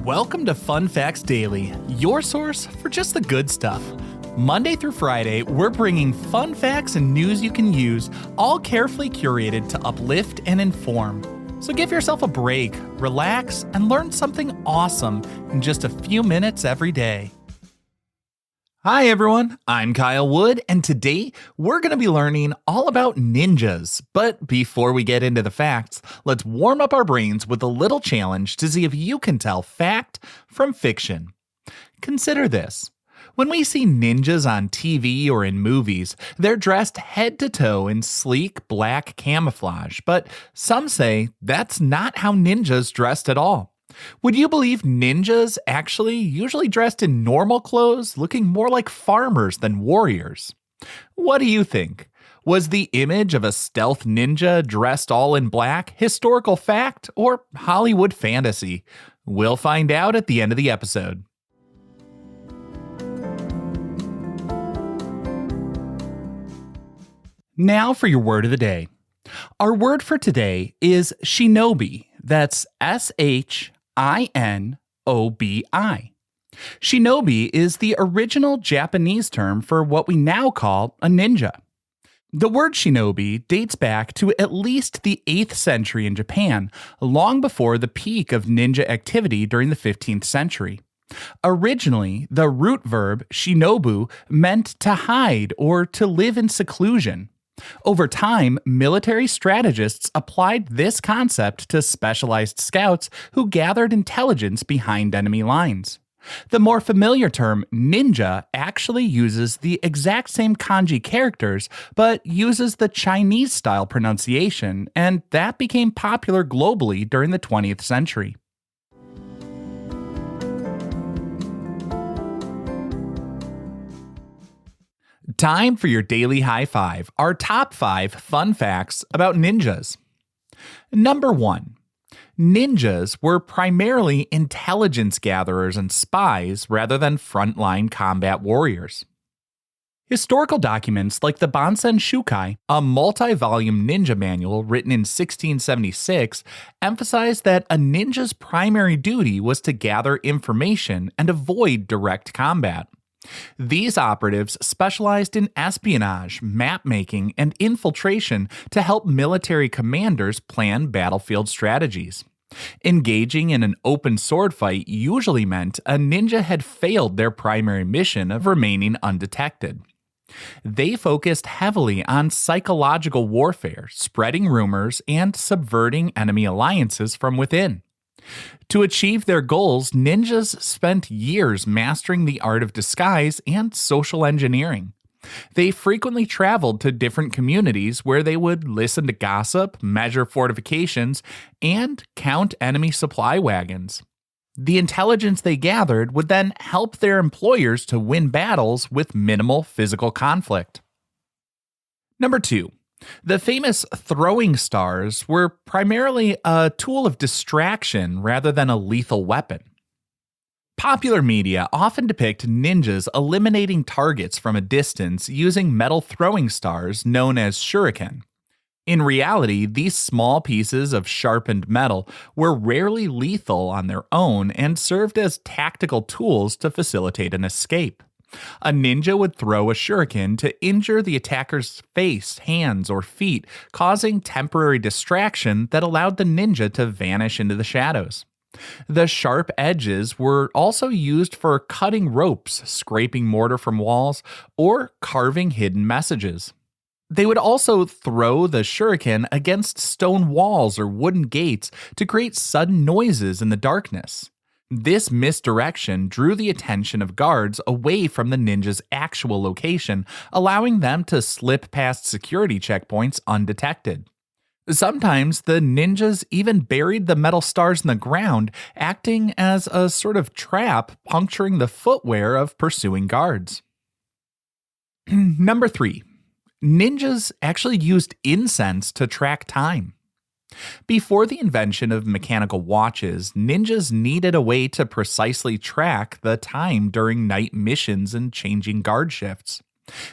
Welcome to Fun Facts Daily, your source for just the good stuff. Monday through Friday, we're bringing fun facts and news you can use, all carefully curated to uplift and inform. So give yourself a break, relax, and learn something awesome in just a few minutes every day. Hi everyone, I'm Kyle Wood, and today we're going to be learning all about ninjas. But before we get into the facts, let's warm up our brains with a little challenge to see if you can tell fact from fiction. Consider this. When we see ninjas on TV or in movies, they're dressed head to toe in sleek black camouflage, but some say that's not how ninjas dressed at all. Would you believe ninjas actually usually dressed in normal clothes, looking more like farmers than warriors? What do you think? Was the image of a stealth ninja dressed all in black historical fact or Hollywood fantasy? We'll find out at the end of the episode. Now for your word of the day. Our word for today is shinobi. That's Shinobi. Shinobi is the original Japanese term for what we now call a ninja. The word shinobi dates back to at least the 8th century in Japan, long before the peak of ninja activity during the 15th century. Originally, the root verb shinobu meant to hide or to live in seclusion. Over time, military strategists applied this concept to specialized scouts who gathered intelligence behind enemy lines. The more familiar term ninja actually uses the exact same kanji characters, but uses the Chinese-style pronunciation, and that became popular globally during the 20th century. Time for your daily high five, our top 5 fun facts about ninjas. Number 1. Ninjas were primarily intelligence gatherers and spies rather than frontline combat warriors. Historical documents like the Bansenshukai, a multi-volume ninja manual written in 1676, emphasize that a ninja's primary duty was to gather information and avoid direct combat. These operatives specialized in espionage, map-making, and infiltration to help military commanders plan battlefield strategies. Engaging in an open sword fight usually meant a ninja had failed their primary mission of remaining undetected. They focused heavily on psychological warfare, spreading rumors, and subverting enemy alliances from within. To achieve their goals, ninjas spent years mastering the art of disguise and social engineering. They frequently traveled to different communities where they would listen to gossip, measure fortifications, and count enemy supply wagons. The intelligence they gathered would then help their employers to win battles with minimal physical conflict. Number 2. The famous throwing stars were primarily a tool of distraction rather than a lethal weapon. Popular media often depict ninjas eliminating targets from a distance using metal throwing stars known as shuriken. In reality, these small pieces of sharpened metal were rarely lethal on their own and served as tactical tools to facilitate an escape. A ninja would throw a shuriken to injure the attacker's face, hands, or feet, causing temporary distraction that allowed the ninja to vanish into the shadows. The sharp edges were also used for cutting ropes, scraping mortar from walls, or carving hidden messages. They would also throw the shuriken against stone walls or wooden gates to create sudden noises in the darkness. This misdirection drew the attention of guards away from the ninja's actual location, allowing them to slip past security checkpoints undetected. Sometimes the ninjas even buried the metal stars in the ground, acting as a sort of trap, puncturing the footwear of pursuing guards. Number 3. Ninjas actually used incense to track time. Before the invention of mechanical watches, ninjas needed a way to precisely track the time during night missions and changing guard shifts.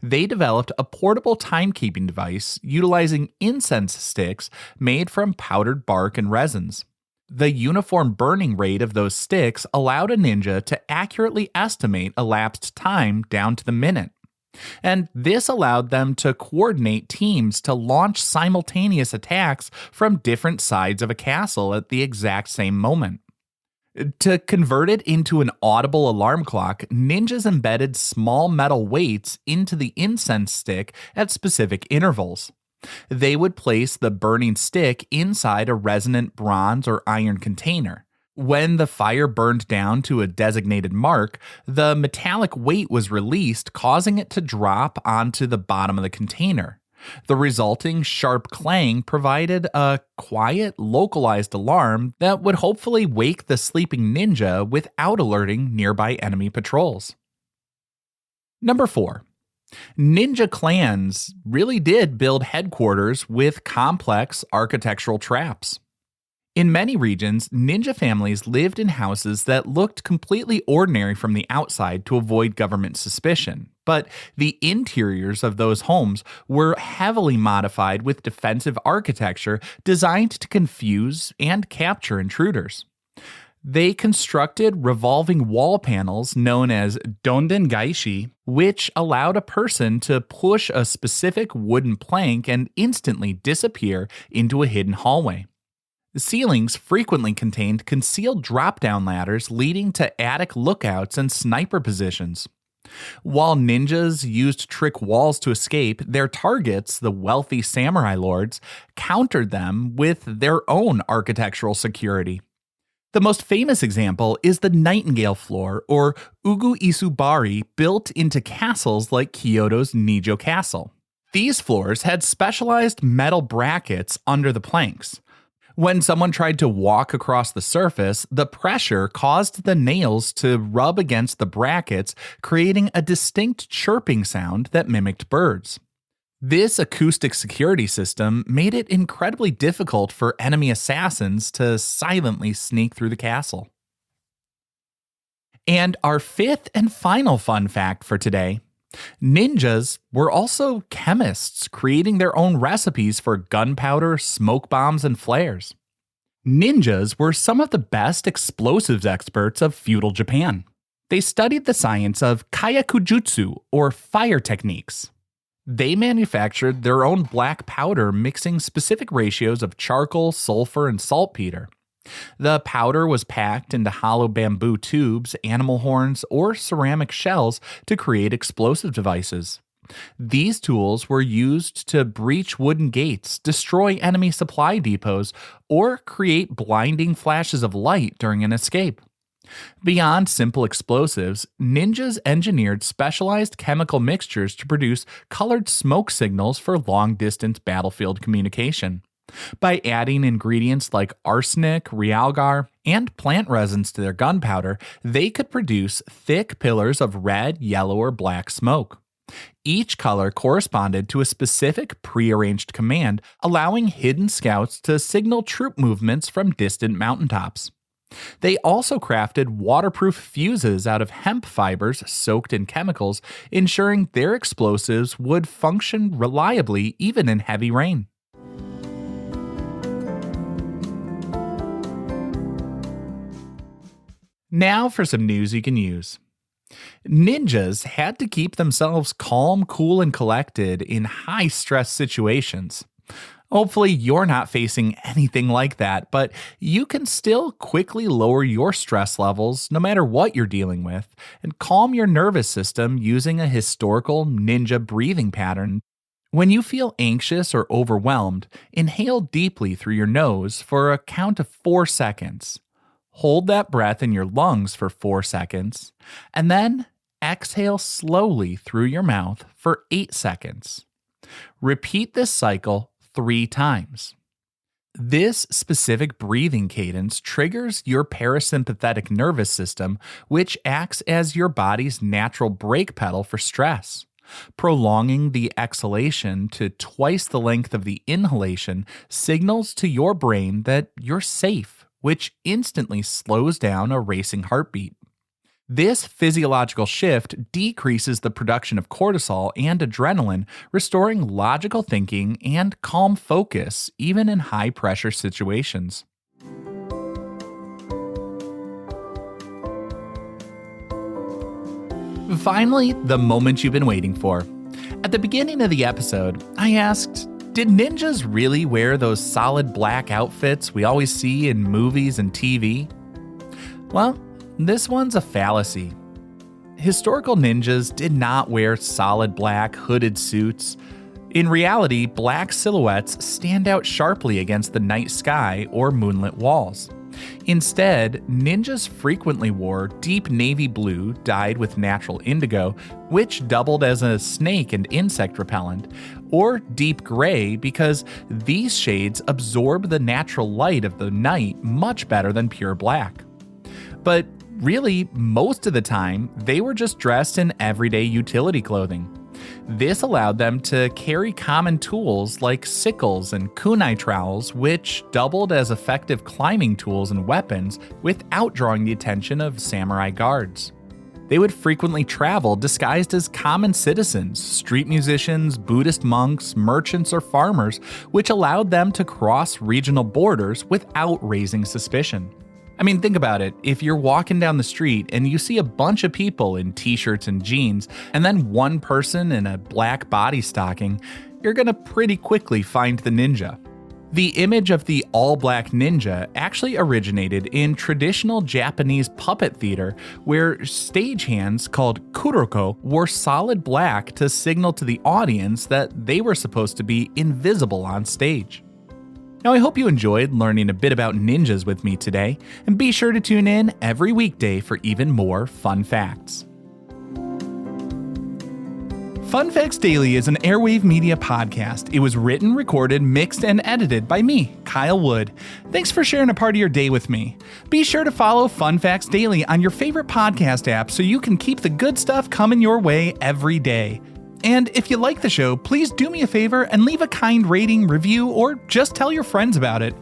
They developed a portable timekeeping device utilizing incense sticks made from powdered bark and resins. The uniform burning rate of those sticks allowed a ninja to accurately estimate elapsed time down to the minute. And this allowed them to coordinate teams to launch simultaneous attacks from different sides of a castle at the exact same moment. To convert it into an audible alarm clock, ninjas embedded small metal weights into the incense stick at specific intervals. They would place the burning stick inside a resonant bronze or iron container. When the fire burned down to a designated mark, the metallic weight was released, causing it to drop onto the bottom of the container. The resulting sharp clang provided a quiet, localized alarm that would hopefully wake the sleeping ninja without alerting nearby enemy patrols. Number 4. Ninja clans really did build headquarters with complex architectural traps. In many regions, ninja families lived in houses that looked completely ordinary from the outside to avoid government suspicion, but the interiors of those homes were heavily modified with defensive architecture designed to confuse and capture intruders. They constructed revolving wall panels known as dondengaishi, which allowed a person to push a specific wooden plank and instantly disappear into a hidden hallway. The ceilings frequently contained concealed drop-down ladders leading to attic lookouts and sniper positions. While ninjas used trick walls to escape, their targets, the wealthy samurai lords, countered them with their own architectural security. The most famous example is the nightingale floor, or ugu isubari, built into castles like Kyoto's Nijō castle. These floors had specialized metal brackets under the planks. When someone tried to walk across the surface, the pressure caused the nails to rub against the brackets, creating a distinct chirping sound that mimicked birds. This acoustic security system made it incredibly difficult for enemy assassins to silently sneak through the castle. And our fifth and final fun fact for today: ninjas were also chemists, creating their own recipes for gunpowder, smoke bombs, and flares. Ninjas were some of the best explosives experts of feudal Japan. They studied the science of kayakujutsu, or fire techniques. They manufactured their own black powder, mixing specific ratios of charcoal, sulfur, and saltpeter. The powder was packed into hollow bamboo tubes, animal horns, or ceramic shells to create explosive devices. These tools were used to breach wooden gates, destroy enemy supply depots, or create blinding flashes of light during an escape. Beyond simple explosives, ninjas engineered specialized chemical mixtures to produce colored smoke signals for long-distance battlefield communication. By adding ingredients like arsenic, realgar, and plant resins to their gunpowder, they could produce thick pillars of red, yellow, or black smoke. Each color corresponded to a specific prearranged command, allowing hidden scouts to signal troop movements from distant mountaintops. They also crafted waterproof fuses out of hemp fibers soaked in chemicals, ensuring their explosives would function reliably even in heavy rain. Now for some news you can use. Ninjas had to keep themselves calm, cool, and collected in high-stress situations. Hopefully you're not facing anything like that, but you can still quickly lower your stress levels no matter what you're dealing with, and calm your nervous system using a historical ninja breathing pattern. When you feel anxious or overwhelmed, inhale deeply through your nose for a count of 4 seconds. Hold that breath in your lungs for 4 seconds, and then exhale slowly through your mouth for 8 seconds. Repeat this cycle 3 times. This specific breathing cadence triggers your parasympathetic nervous system, which acts as your body's natural brake pedal for stress. Prolonging the exhalation to twice the length of the inhalation signals to your brain that you're safe, which instantly slows down a racing heartbeat. This physiological shift decreases the production of cortisol and adrenaline, restoring logical thinking and calm focus even in high-pressure situations. Finally, the moment you've been waiting for. At the beginning of the episode, I asked, did ninjas really wear those solid black outfits we always see in movies and TV? Well, this one's a fallacy. Historical ninjas did not wear solid black hooded suits. In reality, black silhouettes stand out sharply against the night sky or moonlit walls. Instead, ninjas frequently wore deep navy blue dyed with natural indigo, which doubled as a snake and insect repellent, or deep gray because these shades absorb the natural light of the night much better than pure black. But really, most of the time, they were just dressed in everyday utility clothing. This allowed them to carry common tools like sickles and kunai trowels, which doubled as effective climbing tools and weapons without drawing the attention of samurai guards. They would frequently travel disguised as common citizens, street musicians, Buddhist monks, merchants, or farmers, which allowed them to cross regional borders without raising suspicion. I mean, think about it. If you're walking down the street and you see a bunch of people in t-shirts and jeans, and then one person in a black body stocking, you're gonna pretty quickly find the ninja. The image of the all-black ninja actually originated in traditional Japanese puppet theater, where stagehands called kuroko wore solid black to signal to the audience that they were supposed to be invisible on stage. Now, I hope you enjoyed learning a bit about ninjas with me today, and be sure to tune in every weekday for even more fun facts. Fun Facts Daily is an Airwave Media podcast. It was written, recorded, mixed, and edited by me, Kyle Wood. Thanks for sharing a part of your day with me. Be sure to follow Fun Facts Daily on your favorite podcast app so you can keep the good stuff coming your way every day. And if you like the show, please do me a favor and leave a kind rating, review, or just tell your friends about it.